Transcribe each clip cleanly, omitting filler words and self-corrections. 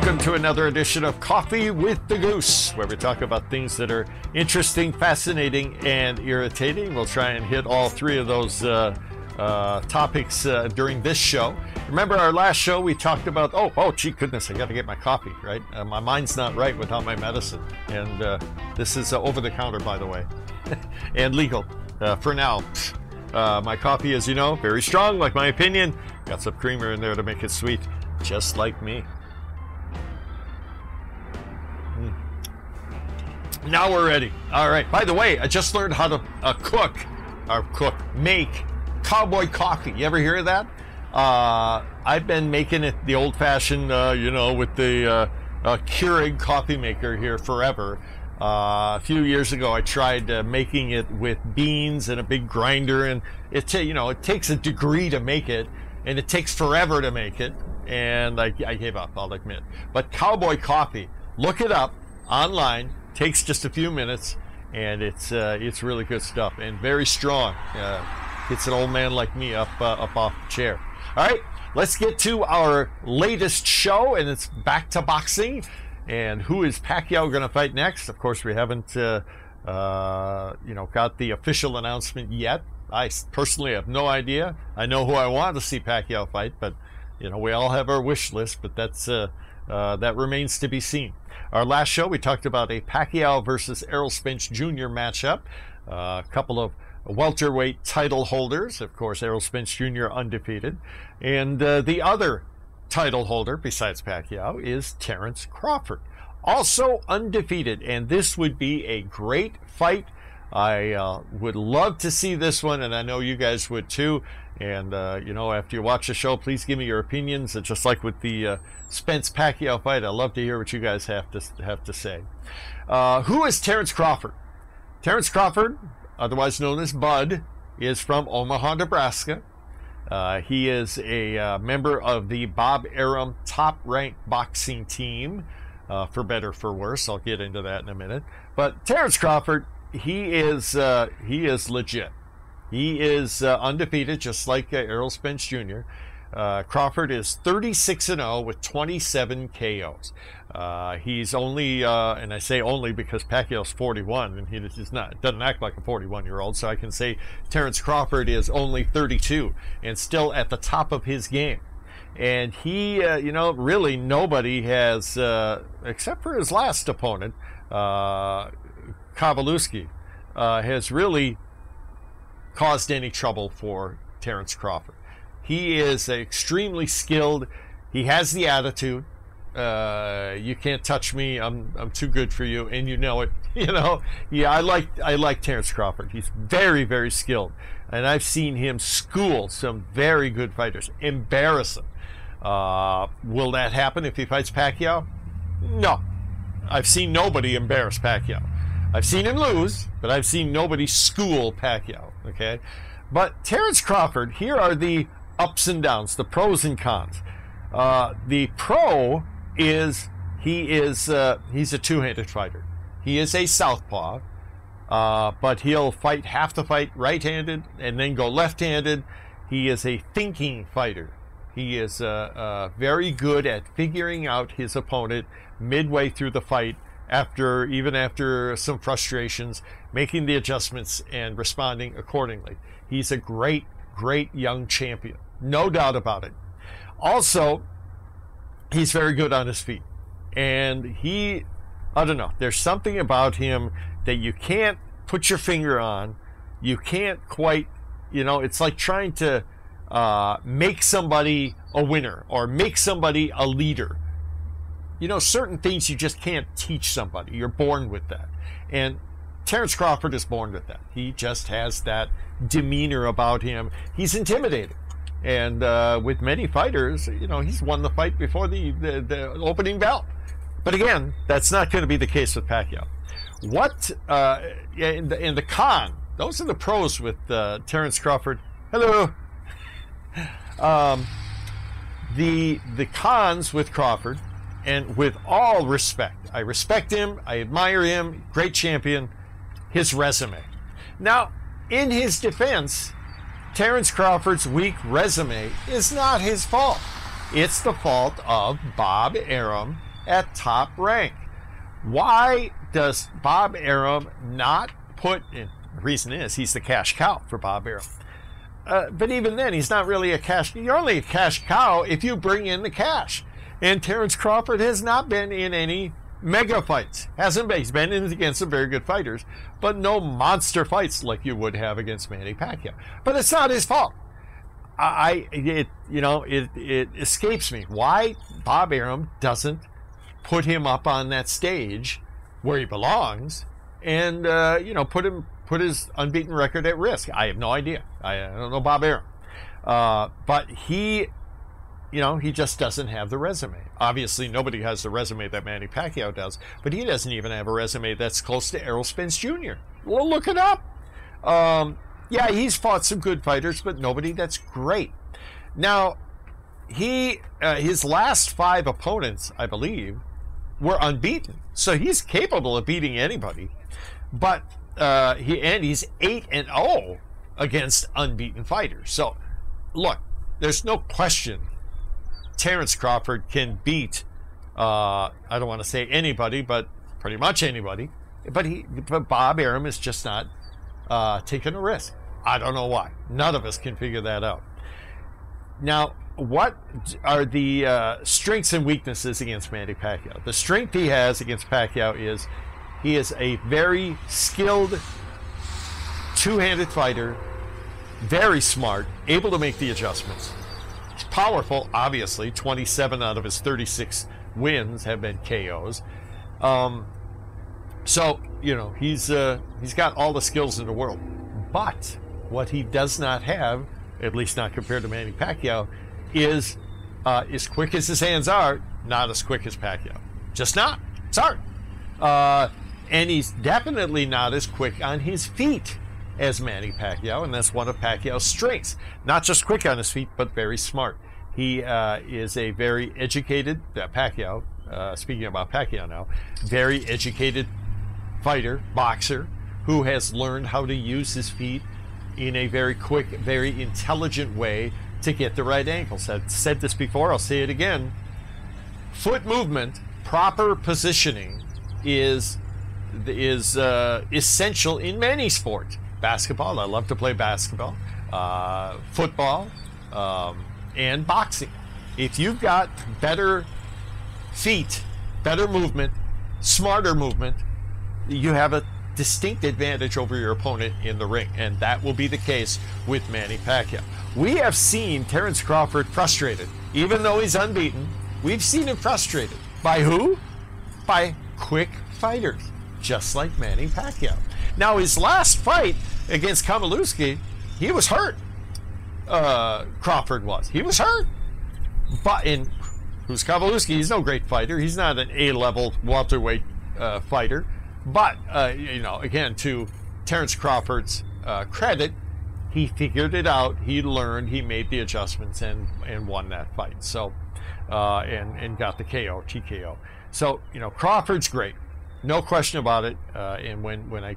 welcome to another edition of Coffee with the Goose, where we talk about things that are interesting, fascinating, and irritating. We'll try and hit all three of those topics during this show. Remember our last show we talked about, oh gee goodness, I got to get my coffee, right? My mind's not right without my medicine. And this is over the counter, by the way, and legal for now. My coffee, as you know, very strong, like my opinion. Got some creamer in there to make it sweet, just like me. Now we're ready. All right. By the way, I just learned how to make cowboy coffee. You ever hear of that? I've been making it the old-fashioned, with the Keurig coffee maker here forever. A few years ago, I tried making it with beans and a big grinder, and it takes a degree to make it, and it takes forever to make it, and I gave up, I'll admit. But cowboy coffee, look it up online. Takes just a few minutes, and it's really good stuff and very strong. Gets an old man like me up off the chair. All right, let's get to our latest show, and it's back to boxing. And who is Pacquiao going to fight next? Of course, we haven't got the official announcement yet. I personally have no idea. I know who I want to see Pacquiao fight, but we all have our wish list. But that remains to be seen. Our last show, we talked about a Pacquiao versus Errol Spence Jr. matchup. A couple of welterweight title holders. Of course, Errol Spence Jr. undefeated. And the other title holder, besides Pacquiao, is Terence Crawford. Also undefeated. And this would be a great fight. I would love to see this one, and I know you guys would too. And, after you watch the show, please give me your opinions. And just like with the Spence-Pacquiao fight, I'd love to hear what you guys have to say. Who is Terence Crawford? Terence Crawford, otherwise known as Bud, is from Omaha, Nebraska. He is a member of the Bob Arum top-ranked boxing team, for better, for worse. I'll get into that in a minute. But Terence Crawford, he is legit. He is undefeated, just like Errol Spence Jr. Crawford is 36-0 with 27 KOs. He's only, and I say only because Pacquiao's 41, and he doesn't act like a 41-year-old, so I can say Terence Crawford is only 32 and still at the top of his game. And he, really nobody has, except for his last opponent, Kowalski, has really caused any trouble for Terence Crawford. He is extremely skilled. He has the attitude. You can't touch me. I'm too good for you, and you know it. Yeah, I like Terence Crawford. He's very, very skilled, and I've seen him school some very good fighters. Embarrass him. Will that happen if he fights Pacquiao? No. I've seen nobody embarrass Pacquiao. I've seen him lose, but I've seen nobody school Pacquiao, okay? But Terence Crawford, here are the ups and downs, the pros and cons. The pro is he's a two-handed fighter. He is a southpaw, but he'll fight half the fight right-handed and then go left-handed. He is a thinking fighter. He is very good at figuring out his opponent midway through the fight, even after some frustrations, making the adjustments and responding accordingly. He's a great, great young champion. No doubt about it. Also, he's very good on his feet. And I don't know, there's something about him that you can't put your finger on. You can't quite, it's like trying to make somebody a winner or make somebody a leader. Certain things you just can't teach somebody. You're born with that. And Terence Crawford is born with that. He just has that demeanor about him. He's intimidating. And with many fighters, he's won the fight before the opening bell. But again, that's not going to be the case with Pacquiao. In the con, those are the pros with Terence Crawford. Hello. The cons with Crawford, and with all respect, I respect him, I admire him, great champion, his resume. Now, in his defense, Terence Crawford's weak resume is not his fault. It's the fault of Bob Arum at top rank. Why does Bob Arum not put in? The reason is he's the cash cow for Bob Arum. But even then, he's not really a cash. You're only a cash cow if you bring in the cash. And Terence Crawford has not been in any mega fights. Hasn't been. He's been in against some very good fighters, but no monster fights like you would have against Manny Pacquiao. But it's not his fault. It escapes me why Bob Arum doesn't put him up on that stage where he belongs, and put his unbeaten record at risk. I have no idea. I don't know Bob Arum, but he just doesn't have the resume. Obviously, nobody has the resume that Manny Pacquiao does, but he doesn't even have a resume that's close to Errol Spence Jr. Well, look it up. Yeah, he's fought some good fighters, but nobody that's great. Now, his last 5 opponents, I believe, were unbeaten, so he's capable of beating anybody. But he's 8-0 against unbeaten fighters. So, look, there's no question Terence Crawford can beat, I don't want to say anybody, but pretty much anybody. But Bob Arum is just not taking a risk. I don't know why. None of us can figure that out. Now, what are the strengths and weaknesses against Manny Pacquiao? The strength he has against Pacquiao is he is a very skilled two-handed fighter, very smart, able to make the adjustments. He's powerful, obviously. 27 out of his 36 wins have been KOs. So, he's got all the skills in the world. But what he does not have, at least not compared to Manny Pacquiao, is as quick as his hands are, not as quick as Pacquiao. Just not. Sorry. And he's definitely not as quick on his feet as Manny Pacquiao, and that's one of Pacquiao's strengths. Not just quick on his feet, but very smart. He is a very educated, Pacquiao, speaking about Pacquiao now, very educated fighter, boxer, who has learned how to use his feet in a very quick, very intelligent way to get the right angles. I've said this before, I'll say it again. Foot movement, proper positioning is essential in many sports. Basketball, I love to play basketball, football, and boxing. If you've got better feet, better movement, smarter movement, you have a distinct advantage over your opponent in the ring, and that will be the case with Manny Pacquiao. We have seen Terence Crawford frustrated. Even though he's unbeaten, we've seen him frustrated. By who? By quick fighters, just like Manny Pacquiao. Now, his last fight against Kamaluski, he was hurt. Crawford was. He was hurt. But who's Kamaluski? He's no great fighter. He's not an A-level welterweight fighter. But, again, to Terence Crawford's credit, he figured it out. He learned. He made the adjustments and won that fight. So, and got the KO, TKO. So, Crawford's great. No question about it. And when I,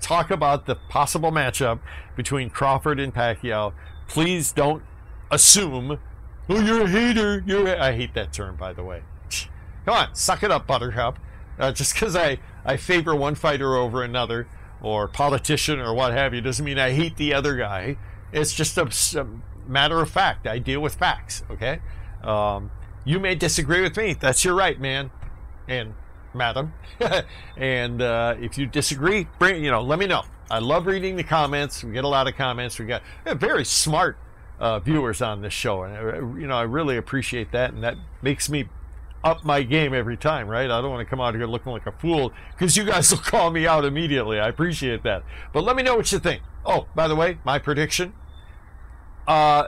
talk about the possible matchup between Crawford and Pacquiao, please don't assume, oh, you're a hater. I hate that term, by the way. Come on, suck it up, Buttercup. Just because I favor one fighter over another, or politician, or what have you, doesn't mean I hate the other guy. It's just a matter of fact. I deal with facts, okay? You may disagree with me. That's your right, man and madam. And if you disagree, let me know. I love reading the comments. We get a lot of comments. We got very smart viewers on this show, and I really appreciate that, and that makes me up my game every time, right? I don't want to come out here looking like a fool, because you guys will call me out immediately. I appreciate that. But let me know what you think. Oh, by the way, my prediction,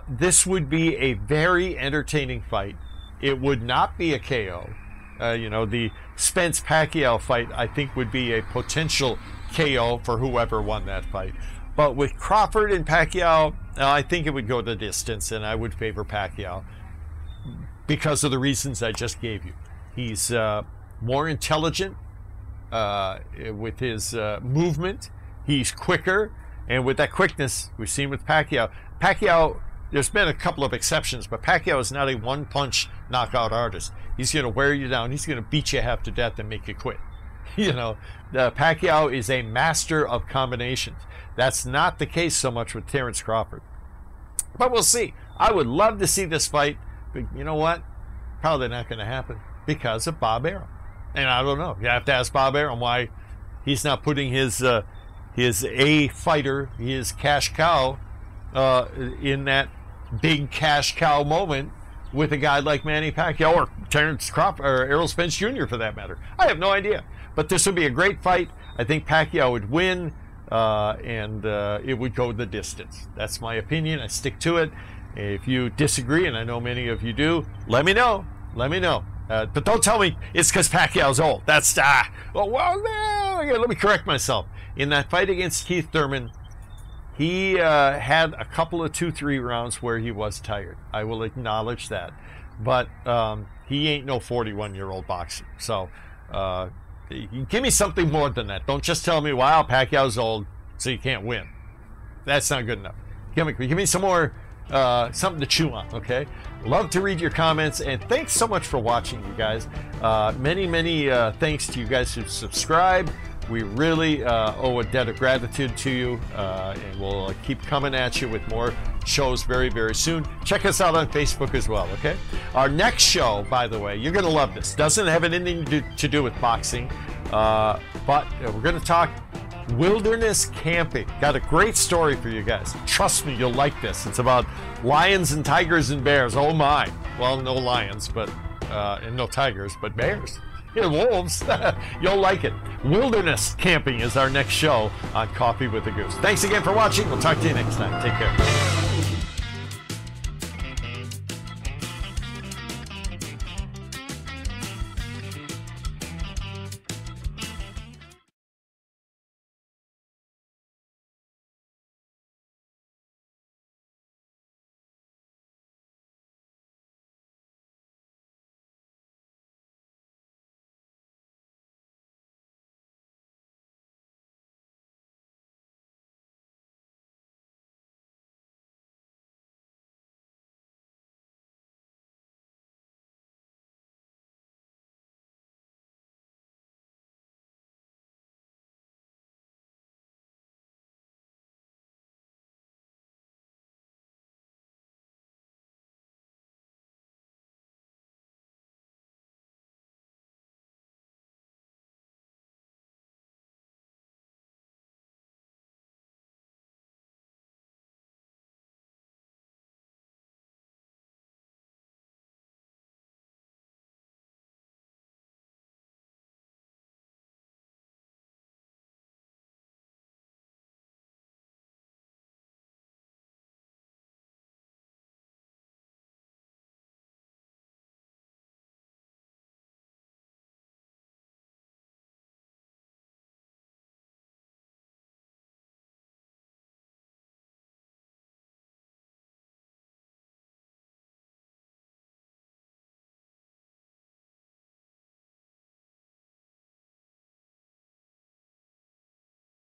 this would be a very entertaining fight. It would not be a KO. The Spence-Pacquiao fight, I think, would be a potential KO for whoever won that fight. But with Crawford and Pacquiao, I think it would go the distance, and I would favor Pacquiao because of the reasons I just gave you. He's more intelligent with his movement. He's quicker, and with that quickness, we've seen with Pacquiao. Pacquiao there's been a couple of exceptions, but Pacquiao is not a one-punch knockout artist. He's going to wear you down. He's going to beat you half to death and make you quit. You know, Pacquiao is a master of combinations. That's not the case so much with Terence Crawford. But we'll see. I would love to see this fight, but you know what? Probably not going to happen because of Bob Arum. And I don't know. You have to ask Bob Arum why he's not putting his A fighter, his cash cow, in that big cash cow moment with a guy like Manny Pacquiao or Terence Crawford or Errol Spence Jr. for that matter. I have no idea. But this would be a great fight. I think Pacquiao would win, and it would go the distance. That's my opinion. I stick to it. If you disagree, and I know many of you do, let me know. Let me know. But don't tell me it's because Pacquiao's old. That's, well, no, let me correct myself. In that fight against Keith Thurman, he had a couple of 2-3 rounds where he was tired. I will acknowledge that. But he ain't no 41-year-old boxer. So give me something more than that. Don't just tell me, wow, Pacquiao's old, so you can't win. That's not good enough. Give me some more, something to chew on, okay? Love to read your comments, and thanks so much for watching, you guys. Many thanks to you guys who subscribe. We really owe a debt of gratitude to you, and we'll keep coming at you with more shows very, very soon. Check us out on Facebook as well, okay? Our next show, by the way, you're going to love this. Doesn't have anything to do with boxing, but we're going to talk wilderness camping. Got a great story for you guys. Trust me, you'll like this. It's about lions and tigers and bears. Oh my. Well, no lions, but and no tigers, but bears. Yeah, wolves. You'll like it. Wilderness camping is our next show on Coffee with the Goose. Thanks again for watching. We'll talk to you next time. Take care.